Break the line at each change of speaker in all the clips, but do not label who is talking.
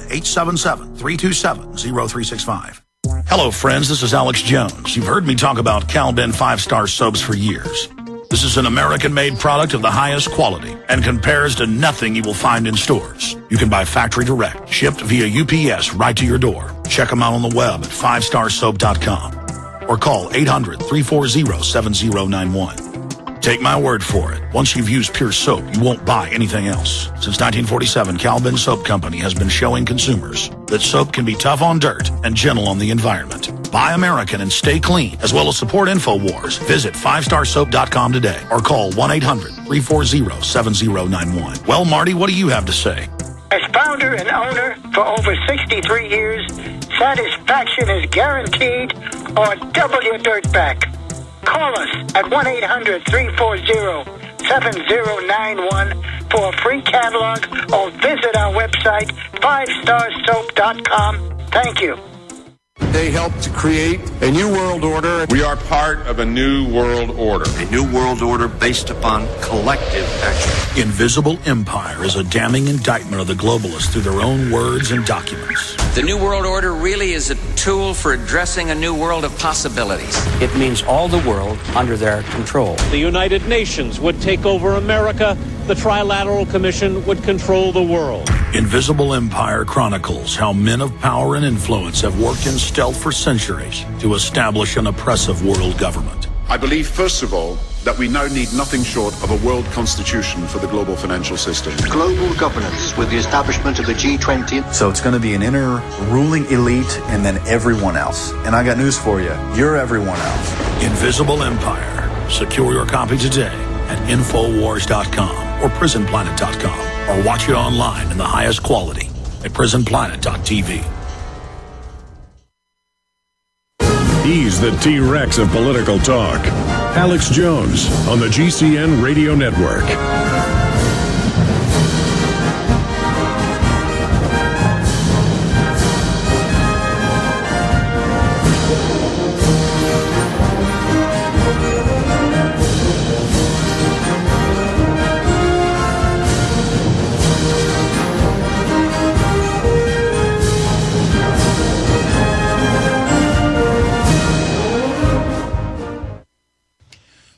877-327-0365. Hello, friends. This is Alex Jones. You've heard me talk about Cal-Ben 5-star soaps for years. This is an American-made product of the highest quality and compares to nothing you will find in stores. You can buy factory direct, shipped via UPS right to your door. Check them out on the web at 5starsoap.com or call 800-340-7091. Take my word for it. Once you've used Pure Soap, you won't buy anything else. Since 1947, Cal-Ben Soap Company has been showing consumers that soap can be tough on dirt and gentle on the environment. Buy American and stay clean, as well as support InfoWars. Visit 5starsoap.com today or call 1-800-340-7091. Well, Marty, what do you have to say?
As founder and owner for over 63 years, satisfaction is guaranteed or double your dirt back. Call us at 1-800-340-7091 for a free catalog or visit our website, 5starsoap.com. Thank you.
They helped to create a new world order.
We are part of a new world order.
A new world order based upon collective action.
Invisible Empire is a damning indictment of the globalists through their own words and documents.
The new world order really is a tool for addressing a new world of possibilities.
It means all the world under their control.
The United Nations would take over America. The Trilateral Commission would control the world.
Invisible Empire chronicles how men of power and influence have worked in stealth for centuries to establish an oppressive world government.
I believe, first of all, that we now need nothing short of a world constitution for the global financial system.
Global governance with the establishment of the G20.
So it's going to be an inner ruling elite and then everyone else. And I got news for you. You're everyone else.
Invisible Empire. Secure your copy today at Infowars.com or PrisonPlanet.com or watch it online in the highest quality at PrisonPlanet.tv.
He's the T-Rex of political talk. Alex Jones on the GCN Radio Network.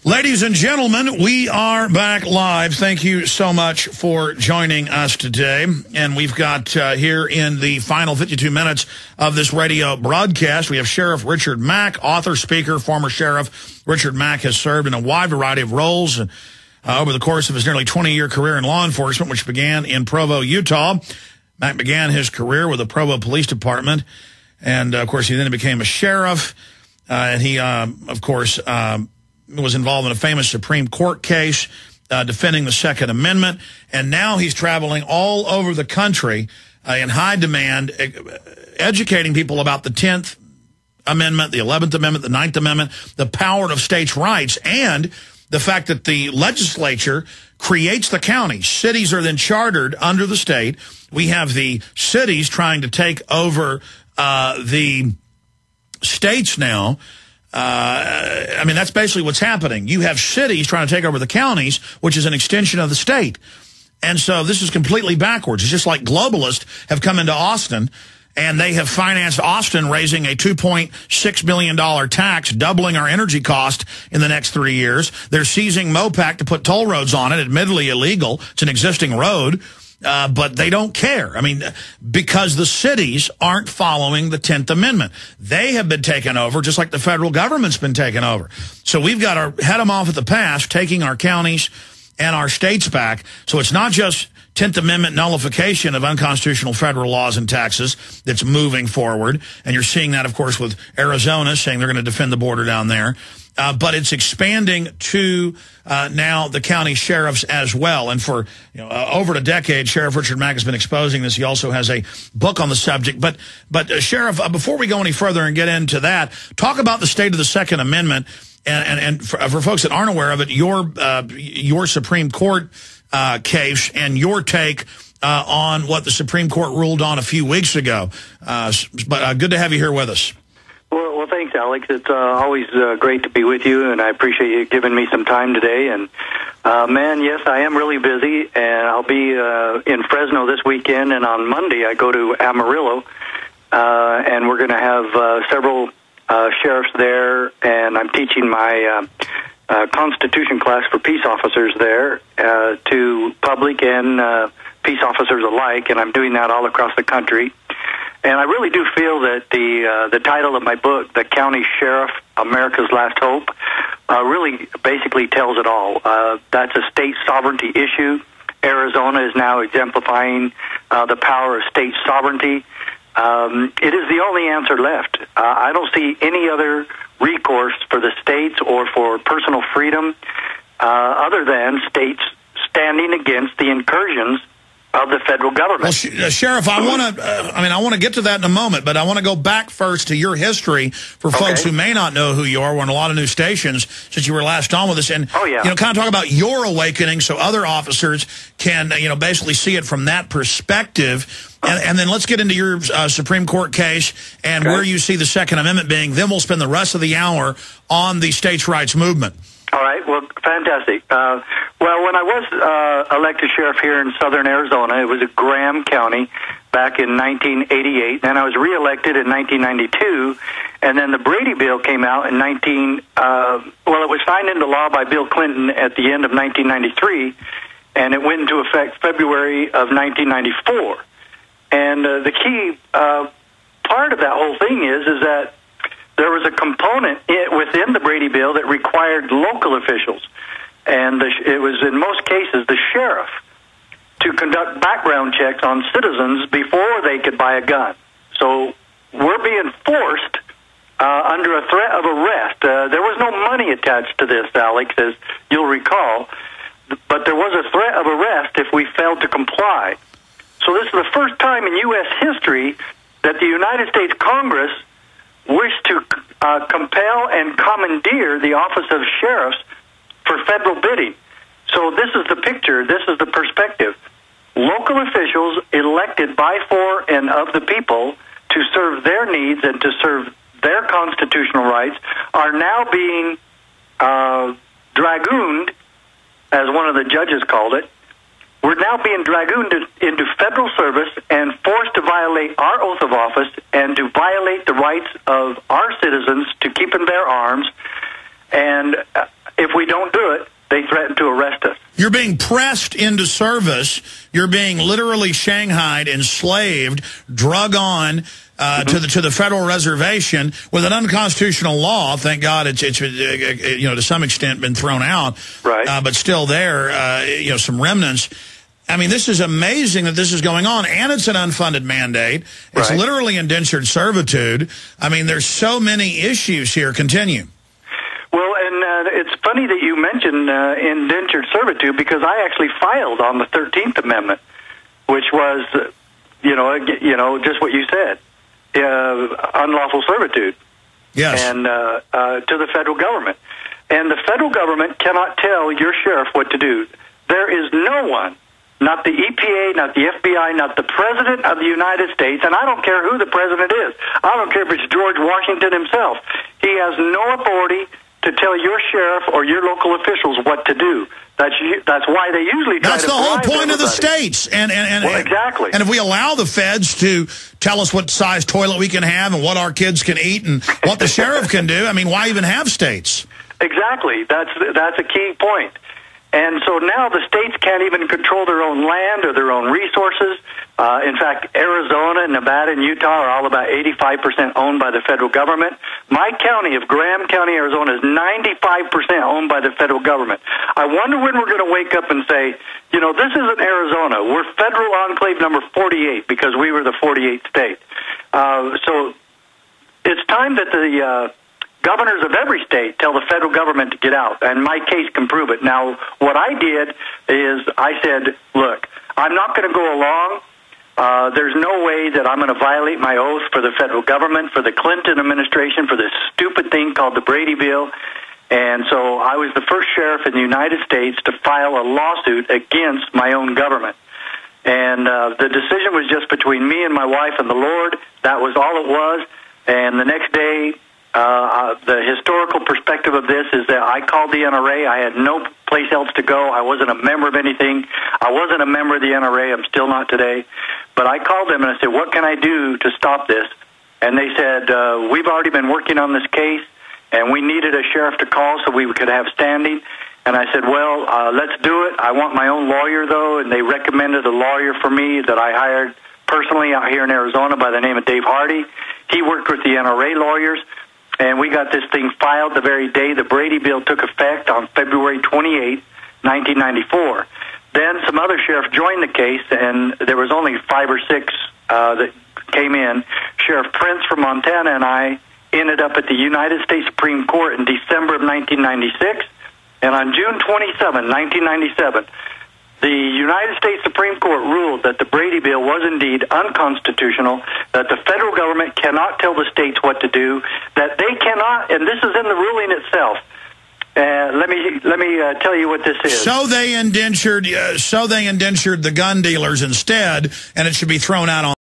Ladies and gentlemen, we are back live. Thank you so much for joining us today. And we've got here in the final 52 minutes of this radio broadcast, we have Sheriff Richard Mack, author, speaker, former Sheriff Richard Mack has served in a wide variety of roles over the course of his nearly 20-year career in law enforcement, which began in Provo, Utah. Mack began his career with the Provo Police Department. And, of course, he then became a sheriff. And he, of course, was involved in a famous Supreme Court case defending the Second Amendment. And now he's traveling all over the country in high demand, educating people about the 10th Amendment, the 11th Amendment, the 9th Amendment, the power of states' rights, and the fact that the legislature creates the counties. Cities are then chartered under the state. We have the cities trying to take over the states now. I mean, that's basically what's happening. You have cities trying to take over the counties, which is an extension of the state. And so this is completely backwards. It's just like globalists have come into Austin, and they have financed Austin raising a $2.6 billion tax, doubling our energy cost in the next 3 years. They're seizing Mopac to put toll roads on it, admittedly illegal. It's an existing road. But they don't care. I mean, because the cities aren't following the 10th Amendment. They have been taken over just like the federal government's been taken over. So we've got to head them off at the pass, taking our counties and our states back. So it's not just 10th Amendment nullification of unconstitutional federal laws and taxes that's moving forward. And you're seeing that, of course, with Arizona saying they're going to defend the border down there. But it's expanding to now the county sheriffs as well. And for over a decade, Sheriff Richard Mack has been exposing this. He also has a book on the subject. But Sheriff, before we go any further and get into that, talk about the state of the Second Amendment. And for folks that aren't aware of it, your Supreme Court case and your take on what the Supreme Court ruled on a few weeks ago. But good to have you here with us.
Well, thanks, Alex. It's always great to be with you, and I appreciate you giving me some time today. And, man, yes, I am really busy, and I'll be in Fresno this weekend, and on Monday I go to Amarillo, and we're going to have several sheriffs there, and I'm teaching my Constitution class for peace officers there to public and peace officers alike, and I'm doing that all across the country. And I really do feel that the title of my book, The County Sheriff, America's Last Hope, really basically tells it all. That's a state sovereignty issue. Arizona is now exemplifying the power of state sovereignty. It is the only answer left. I don't see any other recourse for the states or for personal freedom other than states standing against the incursions of the federal government.
Well, Sheriff, I want to get to that in a moment, but I want to go back first to your history for folks who may not know who you are. We're on a lot of new stations since you were last on with us, and kind of talk about your awakening so other officers can basically see it from that perspective. And then let's get into your Supreme Court case and where you see the Second Amendment being. Then we'll spend the rest of the hour on the states' rights movement.
All right, well, fantastic. Well, when I was elected sheriff here in southern Arizona, it was a Graham County back in 1988. Then I was reelected in 1992, and then the Brady Bill came out in it was signed into law by Bill Clinton at the end of 1993, and it went into effect February of 1994. And the key part of that whole thing is that there was a component within the Brady Bill that required local officials, and it was in most cases the sheriff, to conduct background checks on citizens before they could buy a gun. So we're being forced under a threat of arrest. There was no money attached to this, Alex, as you'll recall, but there was a threat of arrest if we failed to comply. So this is the first time in U.S. history that the United States Congress wished to compel and commandeer the office of sheriffs for federal bidding. So this is the picture, this is the perspective. Local officials elected by, for, and of the people to serve their needs and to serve their constitutional rights are now being dragooned, as one of the judges called it. We're now being dragooned into federal service and forced to violate our oath of office and to violate the rights of our citizens to keep and bear arms. And if we don't do it, they threaten to arrest us.
You're being pressed into service. You're being literally shanghaied, enslaved, drug on to the federal reservation with an unconstitutional law. Thank God it's to some extent been thrown out, right? But still there, some remnants. I mean, this is amazing that this is going on, and it's an unfunded mandate. It's literally indentured servitude. I mean, there's so many issues here. Continue.
Well, and it's funny that you mentioned indentured servitude, because I actually filed on the 13th Amendment, which was, just what you said, unlawful servitude.
Yes.
And to the federal government. And the federal government cannot tell your sheriff what to do. There is no one, not the EPA, not the FBI, not the President of the United States, and I don't care who the President is. I don't care if it's George Washington himself. He has no authority to tell your sheriff or your local officials what to do. That's why they usually try
That's
to
the whole point
everybody.
of the states.
Exactly.
And if we allow the feds to tell us what size toilet we can have and what our kids can eat and what the sheriff can do, I mean, why even have states?
Exactly. That's a key point. And so now the states can't even control their own land or their own resources. In fact, Arizona, Nevada, and Utah are all about 85% owned by the federal government. My county of Graham County, Arizona, is 95% owned by the federal government. I wonder when we're going to wake up and say, this isn't Arizona. We're federal enclave number 48 because we were the 48th state. So it's time that the governors of every state tell the federal government to get out, and my case can prove it. Now, what I did is I said, look, I'm not going to go along. There's no way that I'm going to violate my oath for the federal government, for the Clinton administration, for this stupid thing called the Brady Bill. And so I was the first sheriff in the United States to file a lawsuit against my own government. And the decision was just between me and my wife and the Lord. That was all it was. And the next day, The historical perspective of this is that I called the NRA. I had no place else to go. I wasn't a member of anything. I wasn't a member of the NRA. I'm still not today. But I called them and I said, what can I do to stop this? And they said, we've already been working on this case, and we needed a sheriff to call so we could have standing. And I said, well, let's do it. I want my own lawyer, though, and they recommended a lawyer for me that I hired personally out here in Arizona by the name of Dave Hardy. He worked with the NRA lawyers, and we got this thing filed the very day the Brady Bill took effect on February 28, 1994. Then some other sheriffs joined the case, and there was only 5 or 6 that came in. Sheriff Prince from Montana and I ended up at the United States Supreme Court in December of 1996, and on June 27, 1997, the United States Supreme Court ruled that the Brady Bill was indeed unconstitutional, that the federal government cannot tell the states what to do, that they cannot, and this is in the ruling itself. Let me tell you what this is.
So they indentured the gun dealers instead, and it should be thrown out on